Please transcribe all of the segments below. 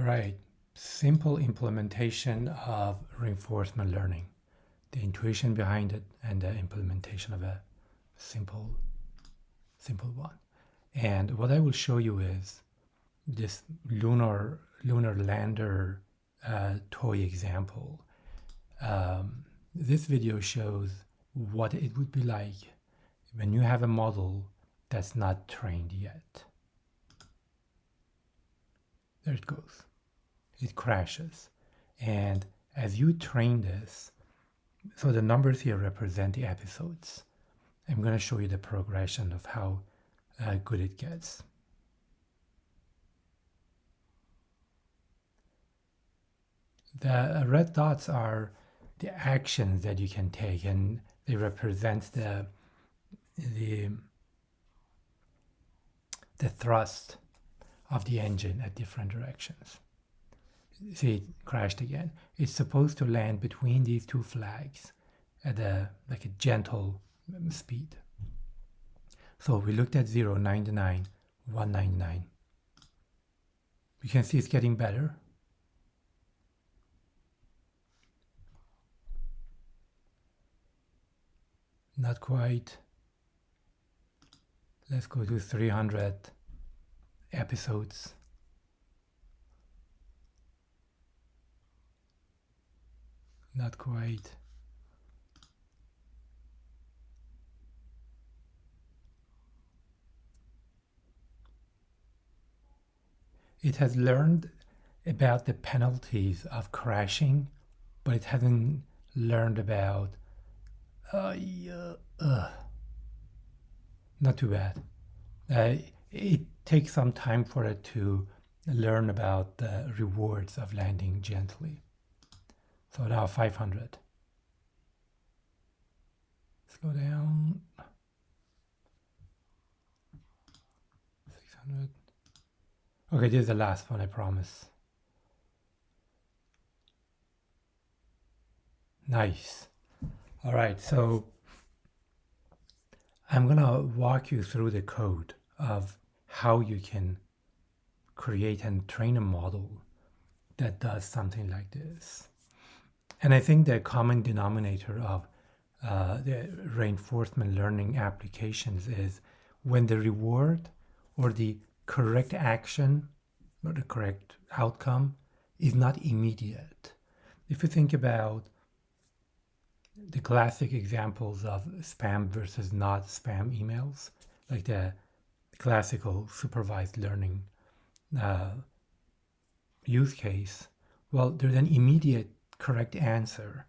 right, simple implementation of reinforcement learning, the intuition behind it and the implementation of a simple one. And what I will show you is this lunar lander toy example. This video shows what it would be like when you have a model that's not trained yet. There it goes. It crashes. And as you train this, so the numbers here represent the episodes. I'm going to show you the progression of how good it gets. The red dots are the actions that you can take, and they represent the thrust of the engine at different directions. See, it crashed again. It's supposed to land between these two flags at a gentle speed. So we looked at 0, 99, 199. You can see it's getting better. Not quite. Let's go to 300 episodes. Not quite. It has learned about the penalties of crashing, but it hasn't learned about not too bad. It takes some time for it to learn about the rewards of landing gently. So now 500. Slow down. 600. Okay, this is the last one, I promise. Nice. All right, so I'm gonna walk you through the code of how you can create and train a model that does something like this. And I think the common denominator of the reinforcement learning applications is when the reward or the correct action or the correct outcome is not immediate. If you think about the classic examples of spam versus not spam emails, like the classical supervised learning use case, well, there's an immediate correct answer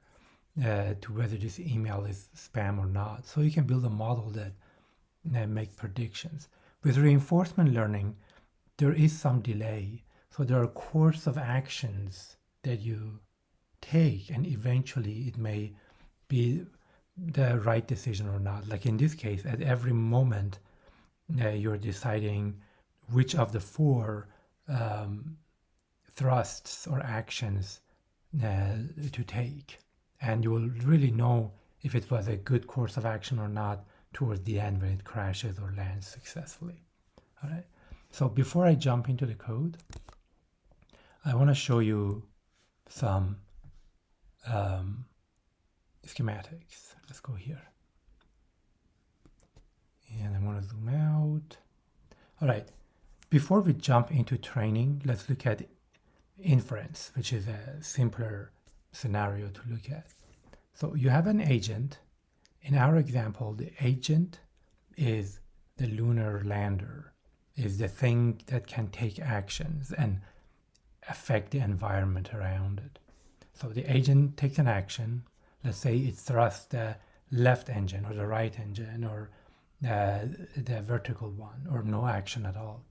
to whether this email is spam or not. So you can build a model that make predictions. With reinforcement learning, there is some delay. So there are course of actions that you take, and eventually it may be the right decision or not. Like in this case, at every moment, you're deciding which of the four thrusts or actions to take. And you will really know if it was a good course of action or not towards the end when it crashes or lands successfully. All right. So before I jump into the code, I want to show you some schematics. Let's go here. And I'm going to zoom out. All right. Before we jump into training, let's look at inference, which is a simpler scenario to look at. So you have an agent. In our example, the agent is the Lunar Lander, is the thing that can take actions and affect the environment around it. So the agent takes an action. Let's say it thrusts the left engine or the right engine or the vertical one, or no action at all.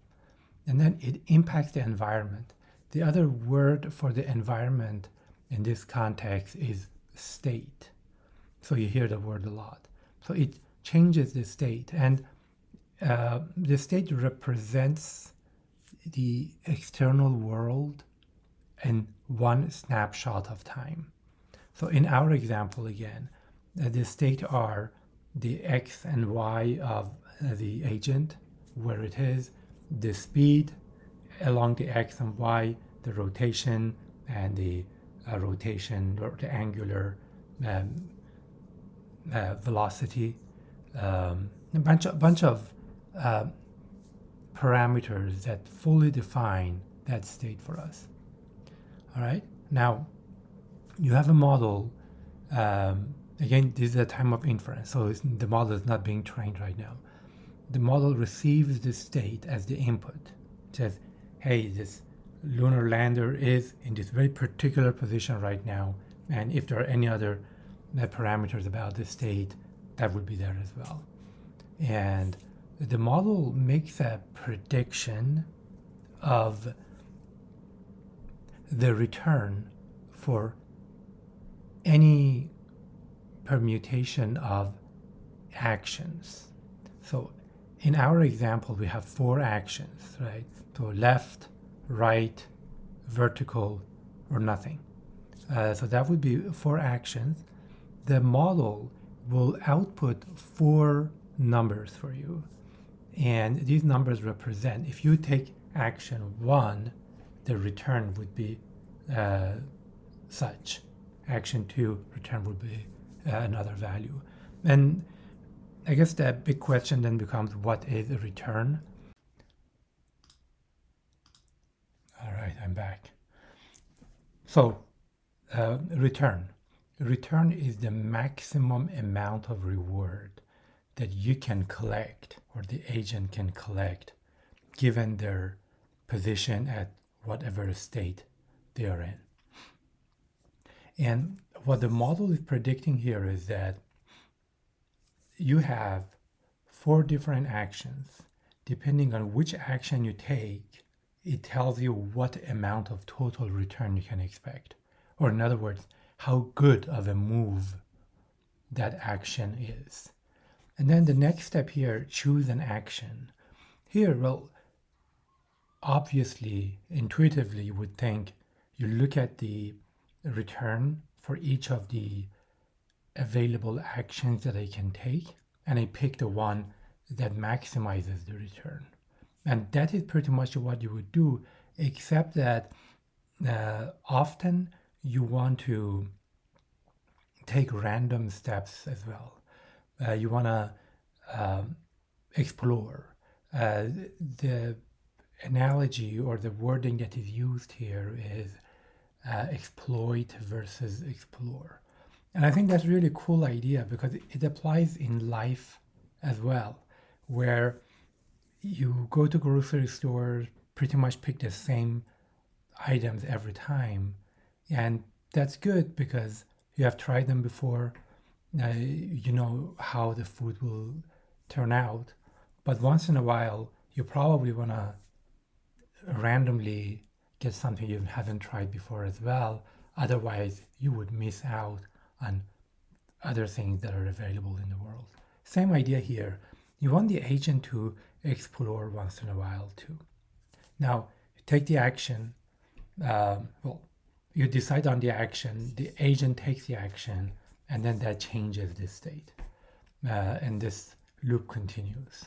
And then it impacts the environment. The other word for the environment in this context is state. So you hear the word a lot. So it changes the state, and the state represents the external world in one snapshot of time. So in our example again, the state are the X and Y of the agent, where it is, the speed along the X and Y the rotation and the rotation or the angular velocity, a bunch of parameters that fully define that state for us. All right. Now, you have a model. Again, this is a time of inference, so the model is not being trained right now. The model receives this state as the input. It says, hey, this lunar lander is in this very particular position right now, and if there are any other parameters about the state, that would be there as well. And the model makes a prediction of the return for any permutation of actions. So in our example, we have 4 actions, right? So left, right, vertical, or nothing. So that would be 4 actions. The model will output 4 numbers for you. And these numbers represent, if you take action 1, the return would be such. Action 2, return would be another value. And I guess the big question then becomes, what is a return? All right, I'm back. So, return. Return is the maximum amount of reward that you can collect, or the agent can collect, given their position at whatever state they are in. And what the model is predicting here is that you have 4 different actions. Depending on which action you take, it tells you what amount of total return you can expect. Or in other words, how good of a move that action is. And then the next step here, choose an action. Here, well, obviously, intuitively, you would think you look at the return for each of the available actions that I can take, and I pick the one that maximizes the return. And that is pretty much what you would do, except that often you want to take random steps as well. You want to explore. The analogy or the wording that is used here is exploit versus explore. And I think that's a really cool idea because it applies in life as well, where you go to grocery stores, pretty much pick the same items every time. And that's good because you have tried them before, you know how the food will turn out. But once in a while, you probably want to randomly get something you haven't tried before as well. Otherwise, you would miss out on other things that are available in the world. Same idea here. You want the agent to explore once in a while too. Now, you take the action. You decide on the action. The agent takes the action, and then that changes the state. And this loop continues.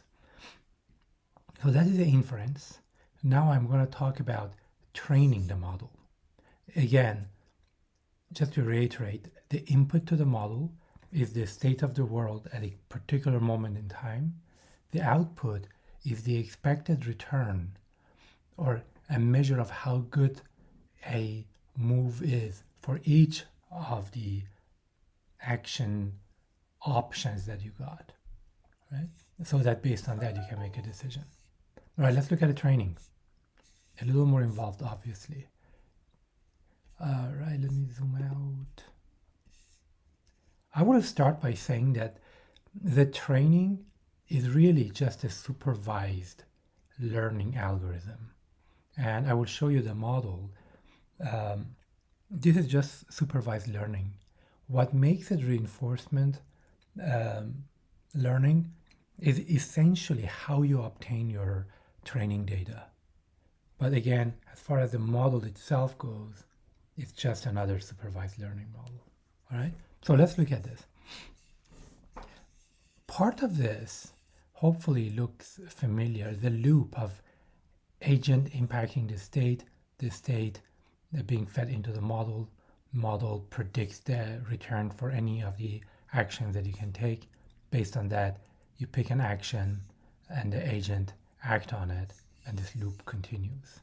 So that is the inference. Now I'm going to talk about training the model. Again, just to reiterate, the input to the model is the state of the world at a particular moment in time. The output is the expected return, or a measure of how good a move is for each of the action options that you got, right? So that based on that, you can make a decision. All right, let's look at the training. A little more involved, obviously. All right, let me zoom out. I want to start by saying that the training is really just a supervised learning algorithm. And I will show you the model. This is just supervised learning. What makes it reinforcement learning is essentially how you obtain your training data. But again, as far as the model itself goes, it's just another supervised learning model. All right, so let's look at this. Part of this hopefully looks familiar, the loop of agent impacting the state being fed into the model. Model predicts the return for any of the actions that you can take. Based on that, you pick an action and the agent act on it, and this loop continues.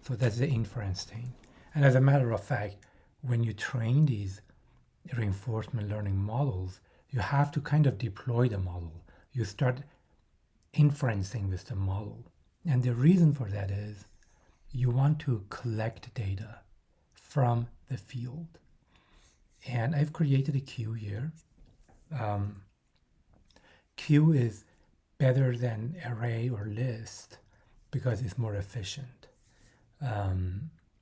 So that's the inference thing. And as a matter of fact, when you train these reinforcement learning models, you have to kind of deploy the model. You start inferencing with the model. And the reason for that is you want to collect data from the field. And I've created a queue here. Queue is better than array or list because it's more efficient.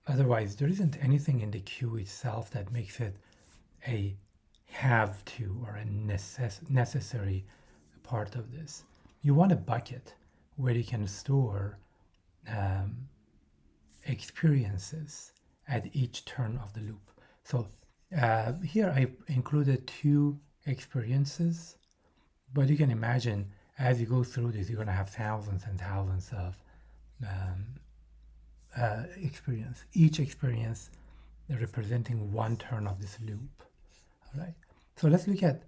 Otherwise, there isn't anything in the queue itself that makes it a have to or a necessary part of this. You want a bucket where you can store experiences at each turn of the loop. So here I've included 2 experiences, but you can imagine as you go through this, you're going to have thousands and thousands of experience. Each experience representing 1 turn of this loop. All right. So let's look at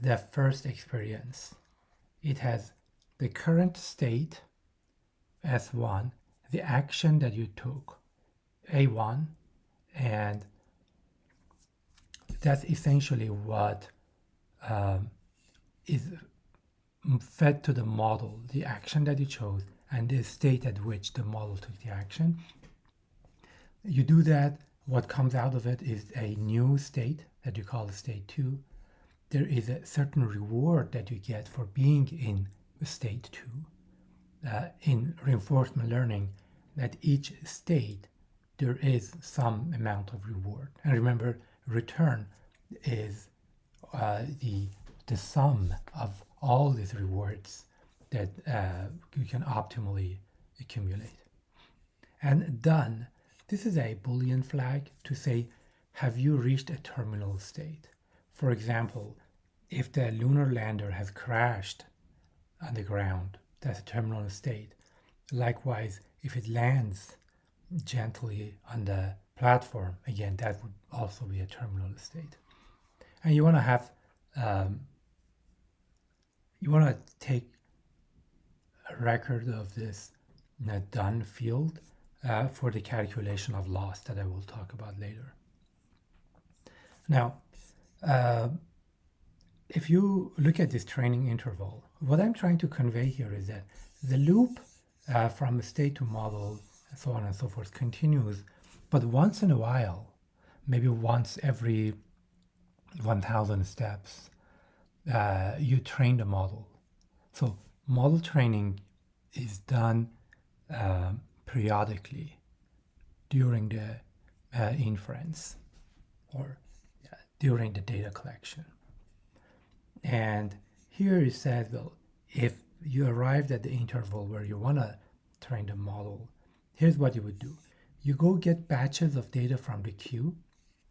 the first experience. It has the current state S1, the action that you took A1, and that's essentially what is fed to the model, the action that you chose and the state at which the model took the action. You do that, what comes out of it is a new state that you call state 2. There is a certain reward that you get for being in state 2. In reinforcement learning, at each state, there is some amount of reward. And remember, return is the sum of all these rewards that you can optimally accumulate. And done, this is a Boolean flag to say, have you reached a terminal state? For example, if the Lunar Lander has crashed on the ground, that's a terminal state. Likewise, if it lands gently on the platform, again, that would also be a terminal state. And you want to have, you want to take a record of this done field for the calculation of loss that I will talk about later. Now, if you look at this training interval, what I'm trying to convey here is that the loop from state to model, and so on and so forth, continues, but once in a while, maybe once every 1,000 steps, you train the model. So model training is done periodically during the inference or during the data collection. And here it says, well, if you arrived at the interval where you want to train the model, here's what you would do. You go get batches of data from the queue.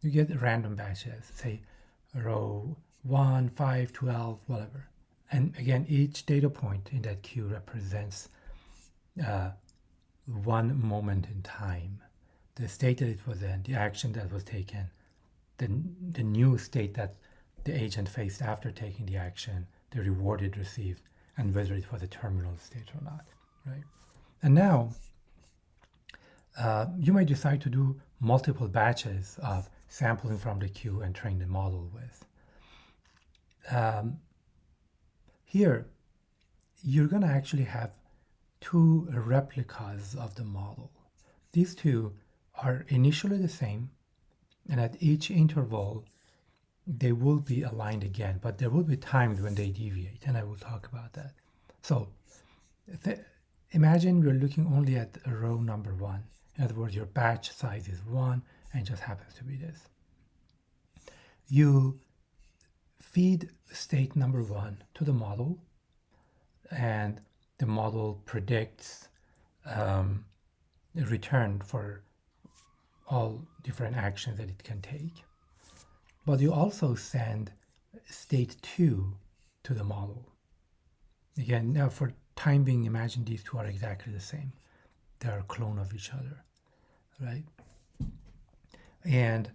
You get random batches, say row 1, 5, 12, whatever. And again, each data point in that queue represents one moment in time. The state that it was in, the action that was taken, the new state that the agent faced after taking the action, the reward it received, and whether it was a terminal state or not, right? And now, you might decide to do multiple batches of sampling from the queue and train the model with. Here, you're going to actually have 2 replicas of the model. These 2 are initially the same, and at each interval, they will be aligned again, but there will be times when they deviate, and I will talk about that. So imagine we're looking only at row number 1. In other words, your batch size is 1 and it just happens to be this. You feed state number 1 to the model, and the model predicts a return for all different actions that it can take. But you also send state 2 to the model. Again, now for time being, imagine these 2 are exactly the same. They are a clone of each other, right? And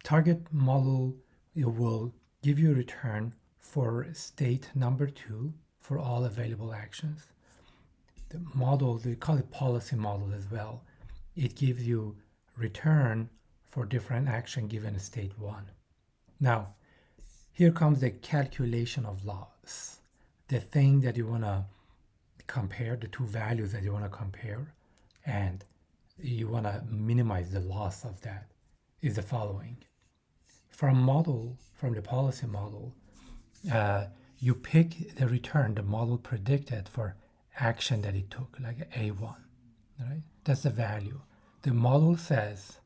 target model, it will give you a return for state number 2 for all available actions. The model, they call it policy model as well. It gives you return for different action given state 1. Now, here comes the calculation of loss. The thing that you want to compare, the two values that you want to compare, and you want to minimize the loss of that, is the following. From the policy model, you pick the return the model predicted for action that it took, like A1, right? That's the value. The model says,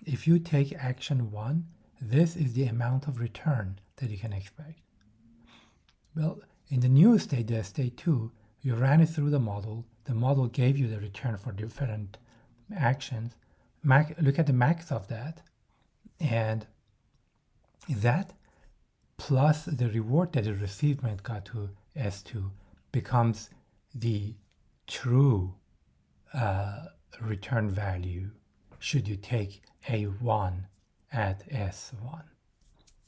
if you take action 1, this is the amount of return that you can expect. Well, in the new state, the state 2, you ran it through the model gave you the return for different actions. Look at the max of that, and that plus the reward that it received when it got to S2 becomes the true return value should you take A1 at S1,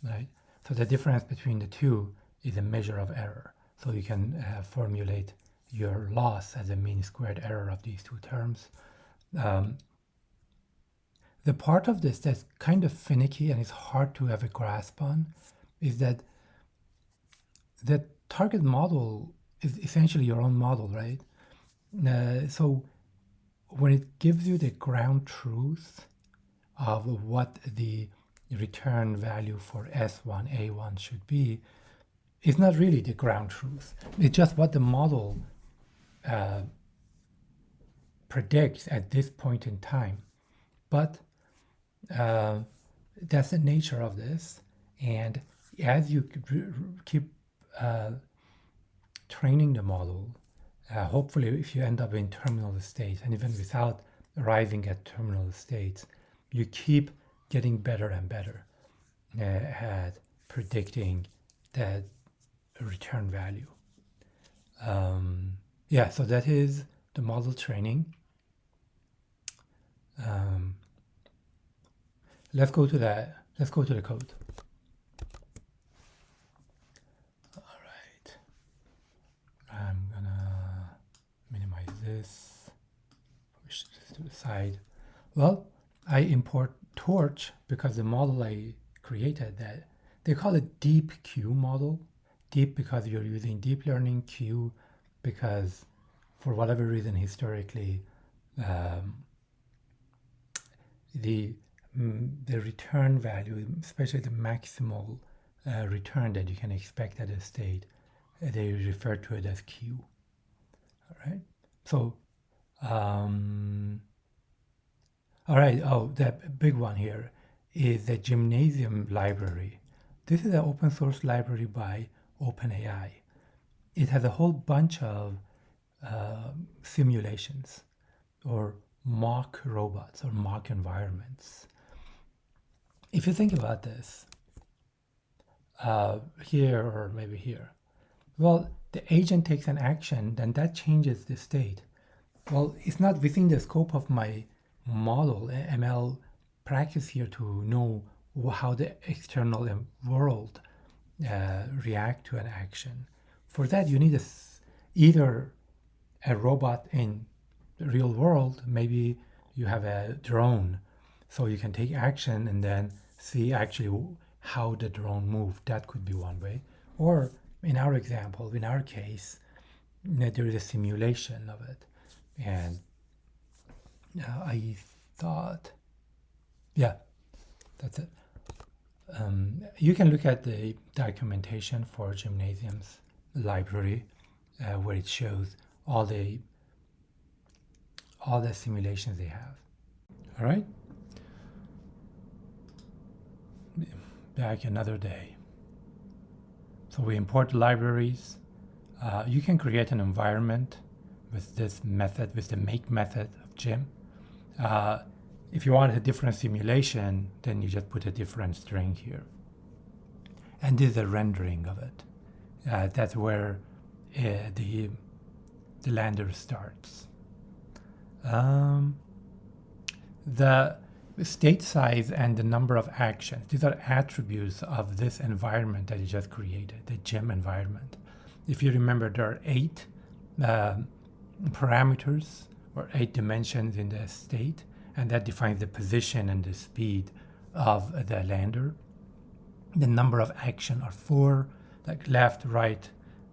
right? So the difference between the two is a measure of error. So you can formulate your loss as a mean squared error of these two terms. The part of this that's kind of finicky and is hard to have a grasp on is that the target model is essentially your own model, right? So when it gives you the ground truth of what the return value for S1, A1 should be, it's not really the ground truth. It's just what the model predicts at this point in time. But that's the nature of this. And as you keep training the model, hopefully if you end up in terminal states, and even without arriving at terminal states, you keep getting better and better at predicting that return value. Yeah, so that is the model training. Let's go to the code. All right. I'm gonna minimize this, push this to the side. Well, I import Torch because the model I created, that they call it deep Q model. Deep because you're using deep learning, Q because for whatever reason historically the return value, especially the maximal return that you can expect at a state, they refer to it as Q. All right. So, all right. Oh, the big one here is the Gymnasium library. This is an open source library by OpenAI. It has a whole bunch of simulations or mock robots or mock environments. If you think about this, here or maybe here, well, the agent takes an action, then that changes the state. Well, it's not within the scope of my model, ML practice here to know how the external world react to an action. For that, you need either a robot in the real world, maybe you have a drone, so you can take action and then see actually how the drone moved. That could be one way. Or in our example, in our case, there is a simulation of it. And I thought, yeah, that's it. You can look at the documentation for Gymnasium's library where it shows all the simulations they have. All right. Back another day. So we import libraries. You can create an environment with this method, with the make method of Gym. If you want a different simulation, then you just put a different string here. And this is a rendering of it. That's where the lander starts. The state size and the number of actions, these are attributes of this environment that you just created, the gym environment. If you remember, there are 8 parameters or 8 dimensions in the state, and that defines the position and the speed of the lander. The number of action are 4, like left, right,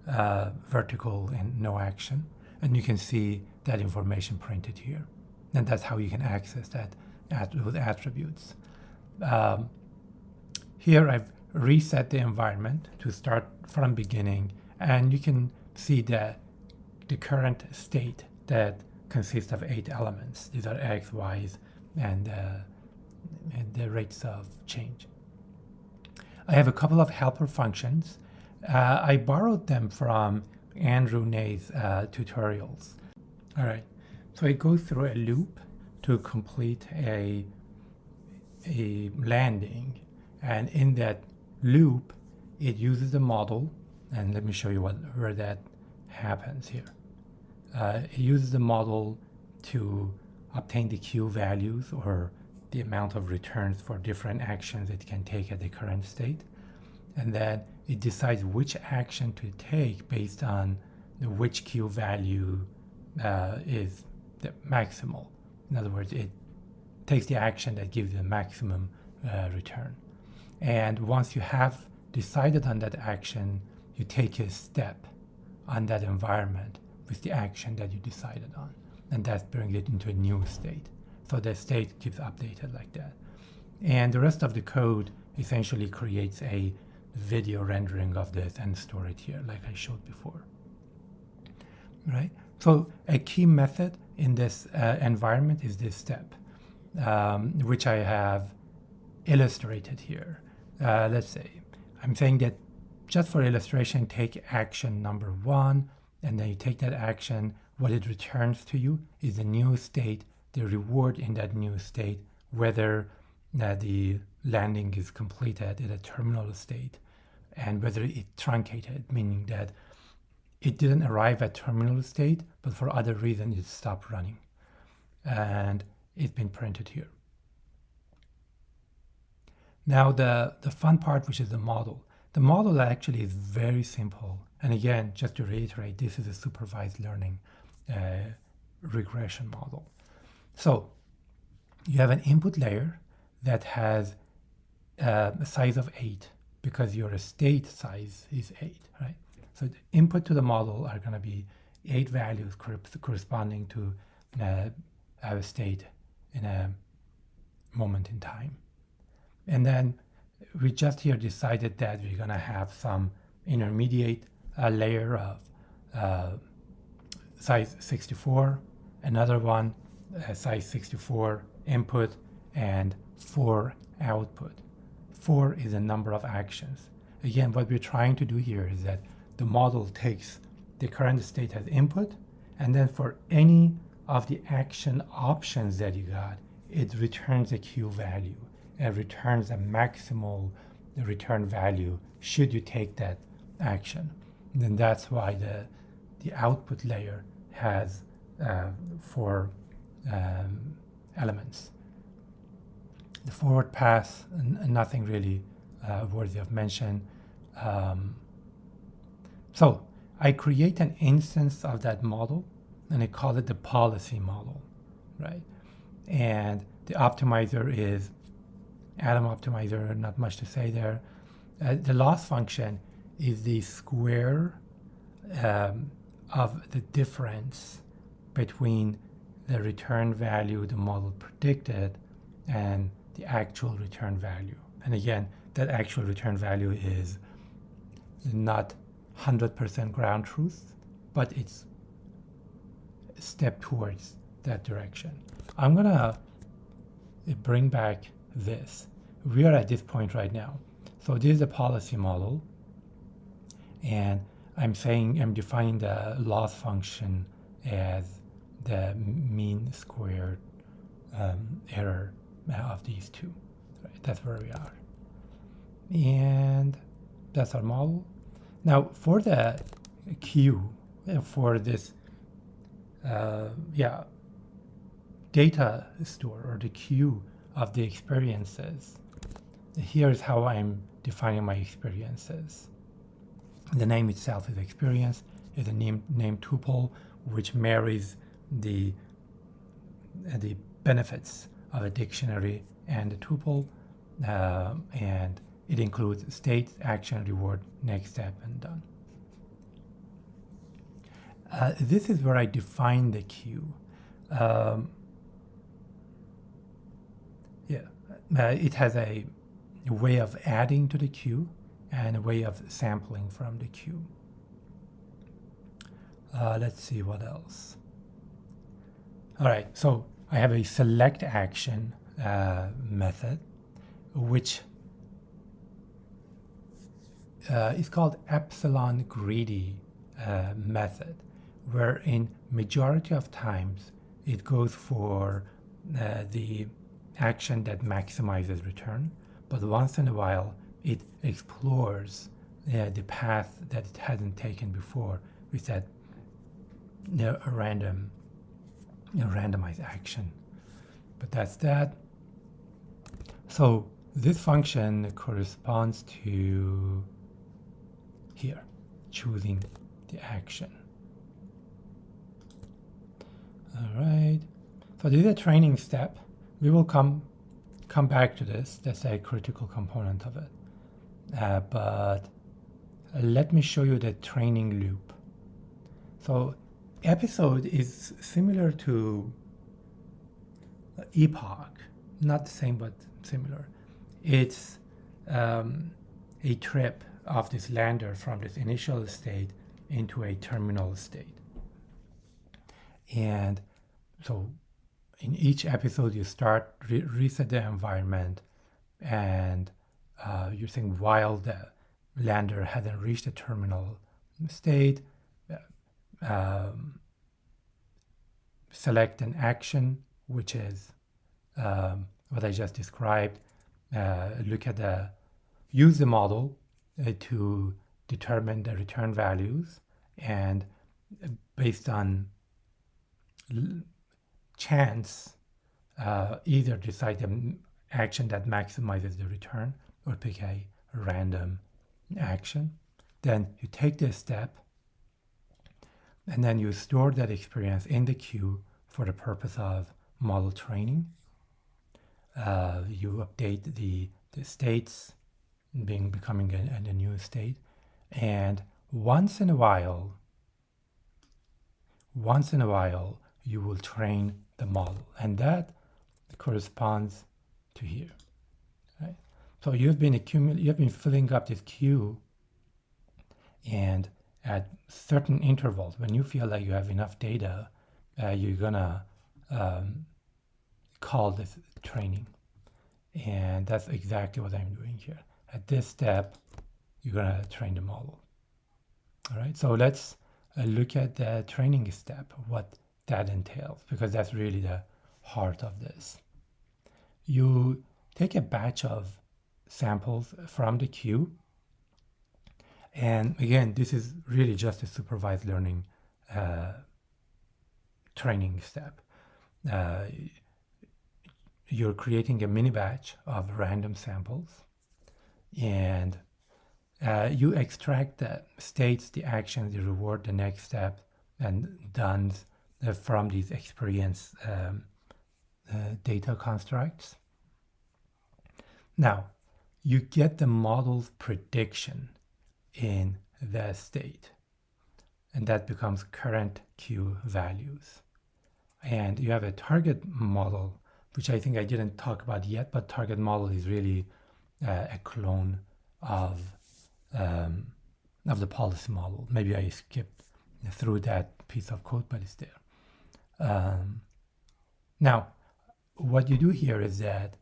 vertical, and no action. And you can see that information printed here. And that's how you can access that those attributes. Here I've reset the environment to start from beginning, and you can see the current state that consists of 8 elements. These are x, y's, and the rates of change. I have a couple of helper functions. I borrowed them from Andrew Nay's tutorials. All right, so I go through a loop to complete a landing, and in that loop, it uses the model, and let me show you where that happens here. It uses the model to obtain the Q values, or the amount of returns for different actions it can take at the current state. And then it decides which action to take based on which Q value is the maximal. In other words, it takes the action that gives the maximum return. And once you have decided on that action, you take a step on that environment with the action that you decided on. And that brings it into a new state. So the state keeps updated like that. And the rest of the code essentially creates a video rendering of this and store it here, like I showed before. Right? So a key method in this environment is this step, which I have illustrated here. Let's say I'm saying that just for illustration, take action number 1, and then you take that action. What it returns to you is a new state, the reward in that new state, whether the landing is completed at a terminal state, and whether it truncated, meaning that it didn't arrive at terminal state, but for other reason it stopped running. And it's been printed here. Now the fun part, which is the model. The model actually is very simple. And again, just to reiterate, this is a supervised learning regression model. So you have an input layer that has a size of 8 because your state size is 8, right? So the input to the model are going to be 8 values corresponding to a state in a moment in time. And then we just here decided that we're going to have some intermediate layer of size 64, another one size 64 input, and 4 output. 4 is the number of actions. Again, what we're trying to do here is that the model takes the current state as input, and then for any of the action options that you got, it returns a Q value. It returns a maximal return value should you take that action. And then that's why the output layer has 4 elements. The forward pass, nothing really worthy of mention. So I create an instance of that model, and I call it the policy model, right? And the optimizer is Atom optimizer, not much to say there. The loss function is the square of the difference between the return value the model predicted and the actual return value. And again, that actual return value is not 100% ground truth, but it's a step towards that direction. I'm gonna bring back this. We are at this point right now. So this is a policy model, and I'm defining the loss function as the mean squared error of these two. Right, that's where we are. And that's our model. Now for the Q, for this, data store or the queue of the experiences. Here's how I'm defining my experiences. The name itself is experience, is a name tuple which marries the benefits of a dictionary and a tuple, and it includes state, action, reward, next step, and done. This is where I define the queue. It has a way of adding to the queue and a way of sampling from the queue. Let's see what else. All right, so I have a select action method, which is called epsilon greedy method, where in majority of times it goes for the action that maximizes return, but once in a while it explores the path that it hadn't taken before with that a randomized action. But that's that. So this function corresponds to here, choosing the action. All right, so this is a training step. We will come back to this. That's a critical component of it. But let me show you the training loop. So episode is similar to epoch, not the same but similar. It's a trip of this lander from this initial state into a terminal state. And so in each episode you start, reset the environment, and you're saying while the lander hasn't reached the terminal state, select an action, which is what I just described. Use the model to determine the return values, and based on chance, either decide the action that maximizes the return or pick a random action. Then you take this step, and then you store that experience in the queue for the purpose of model training. You update the states, becoming a new state, and once in a while you will train the model, and that corresponds to here, right? So you've been filling up this queue, and at certain intervals, when you feel like you have enough data, you're gonna call this training, and that's exactly what I'm doing here. At this step, you're gonna train the model. All right, so let's look at the training step, what that entails, because that's really the heart of this. You take a batch of samples from the queue, and again, this is really just a supervised learning training step. You're creating a mini batch of random samples, and you extract the states, the actions, the reward, the next step, and done from these experience data constructs. Now, you get the model's prediction in the state, and that becomes current queue values. And you have a target model, which I think I didn't talk about yet, but target model is really a clone of the policy model. Maybe I skipped through that piece of code, but it's there. Now, what you do here is that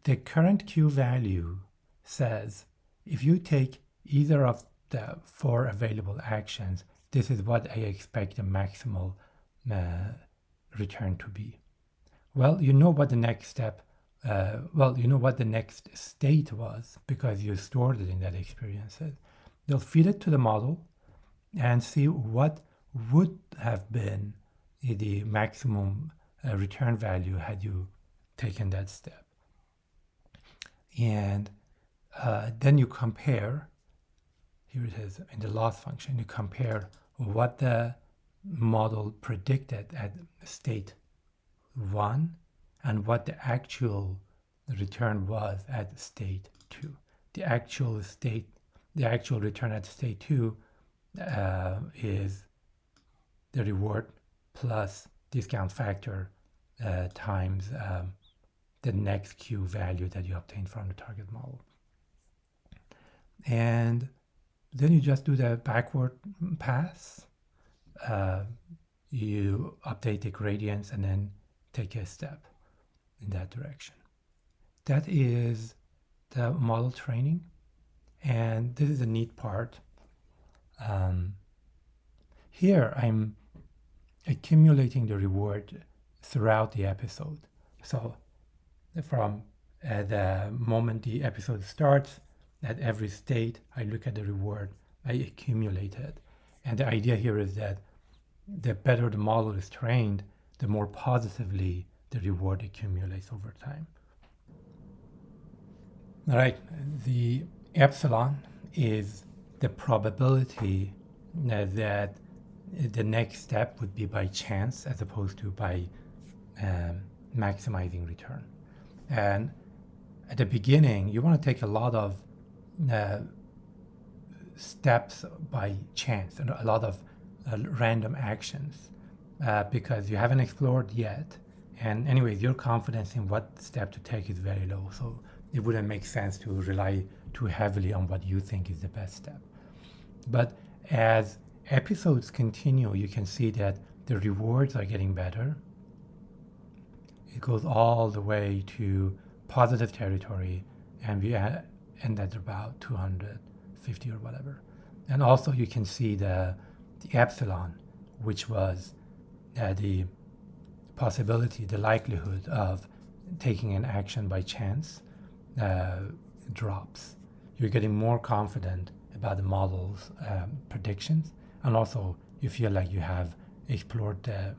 the current queue value says, if you take either of the 4 available actions, this is what I expect the maximal return to be. Well, you know what the next step, you know what the next state was because you stored it in that experience. They'll feed it to the model and see what would have been the maximum return value had you taken that step. And then you compare, here it is in the loss function, you compare what the model predicted at state 1 and what the actual return was at state 2. The actual return at state 2 is the reward plus discount factor times the next Q value that you obtained from the target model. And then you just do the backward pass. You update the gradients and then take a step in that direction. That is the model training. And this is the neat part. Here I'm accumulating the reward throughout the episode. So from the moment the episode starts, at every state, I look at the reward I accumulated. And the idea here is that the better the model is trained, the more positively the reward accumulates over time. All right, the epsilon is the probability that the next step would be by chance as opposed to by maximizing return. And at the beginning, you want to take a lot of steps by chance and a lot of random actions because you haven't explored yet. And anyways, your confidence in what step to take is very low. So it wouldn't make sense to rely too heavily on what you think is the best step. But as episodes continue, you can see that the rewards are getting better. It goes all the way to positive territory, and we end at about 250 or whatever. And also you can see the epsilon, which was the possibility, the likelihood of taking an action by chance drops. You're getting more confident about the model's predictions, and also you feel like you have explored the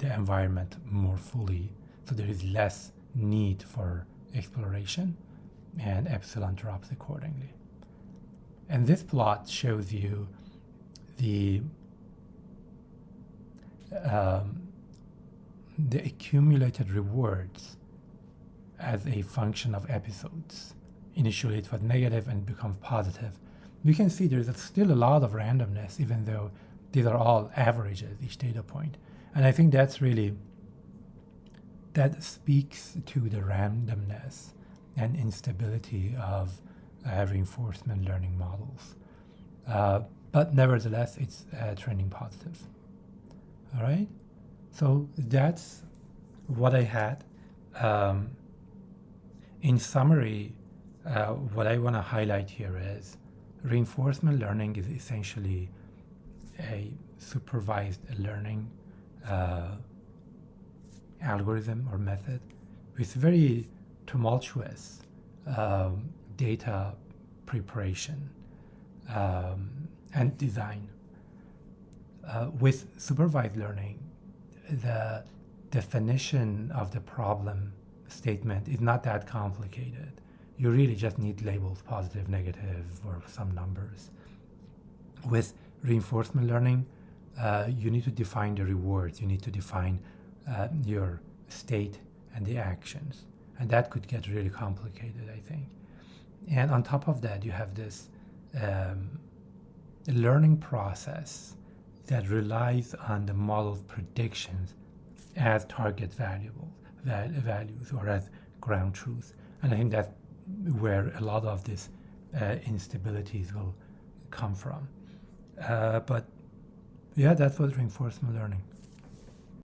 environment more fully, so there is less need for exploration, and epsilon drops accordingly. And this plot shows you the accumulated rewards as a function of episodes. Initially it was negative and becomes positive. You can see there's still a lot of randomness, even though these are all averages, each data point. And I think that speaks to the randomness and instability of reinforcement learning models. But nevertheless, it's trending positive. All right? So that's what I had. In summary, what I want to highlight here is reinforcement learning is essentially a supervised learning algorithm or method with very tumultuous data preparation and design. With supervised learning, the definition of the problem statement is not that complicated. You really just need labels, positive, negative, or some numbers. With reinforcement learning, you need to define the rewards. You need to define your state and the actions. And that could get really complicated, I think. And on top of that, you have this learning process that relies on the model's predictions as target values or as ground truth. And I think that's where a lot of these instabilities will come from. But yeah, that's what reinforcement learning.